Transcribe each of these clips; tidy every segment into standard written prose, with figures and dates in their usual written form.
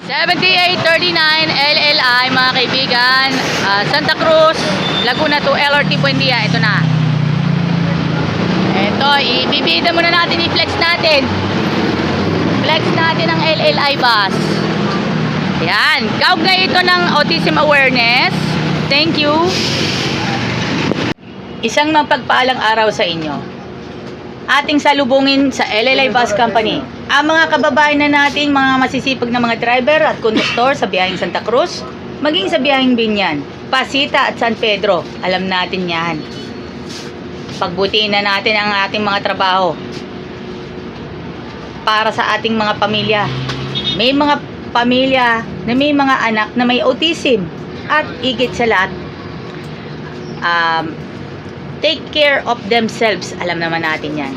7839 LLI mga kaibigan, Santa Cruz, Laguna to LRT Buendia. Ito na. Ito, ibibida muna natin, i-flex natin. Flex natin ang LLI bus. Yan, kaugnay ito ng autism awareness. Thank you. Isang mapagpaalang araw sa inyo. Ating salubungin sa LLI Bus Company ang mga kababayan na natin, mga masisipag na mga driver at konduktor sa biyaheng Santa Cruz, maging sa biyaheng Binyan, Pasita at San Pedro. Alam natin yan. Pagbutiin na natin ang ating mga trabaho para sa ating mga pamilya. May mga pamilya na may mga anak na may autism, at higit sa lahat, take care of themselves. Alam naman natin yan.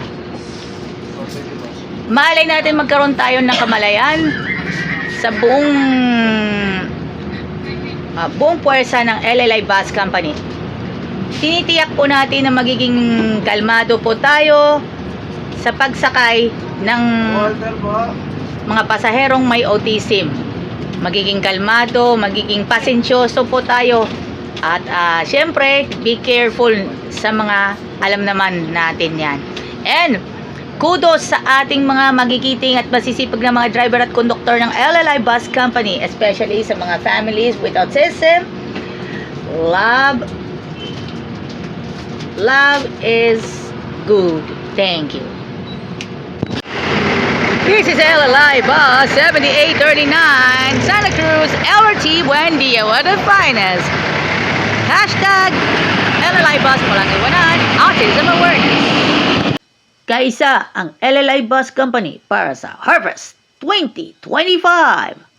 Malay natin magkaroon tayo ng kamalayan sa buong puwersa ng LLI Bus Company. Tinitiyak po natin na magiging kalmado po tayo sa pagsakay ng mga pasaherong may autism. Magiging kalmado, magiging pasensyoso po tayo. At syempre, be careful sa mga alam naman natin yan. And kudos sa ating mga magigiting at masisipag na mga driver at conductor ng LLI Bus Company, especially sa mga families with autism. Love is good. Thank you. This is LLI Bus 7839 Santa Cruz LRT Buendia. What the finest. Hashtag LLI Bus, walang iwanan, autism awareness. Kaisa ang LLI Bus Company para sa Harvest 2025.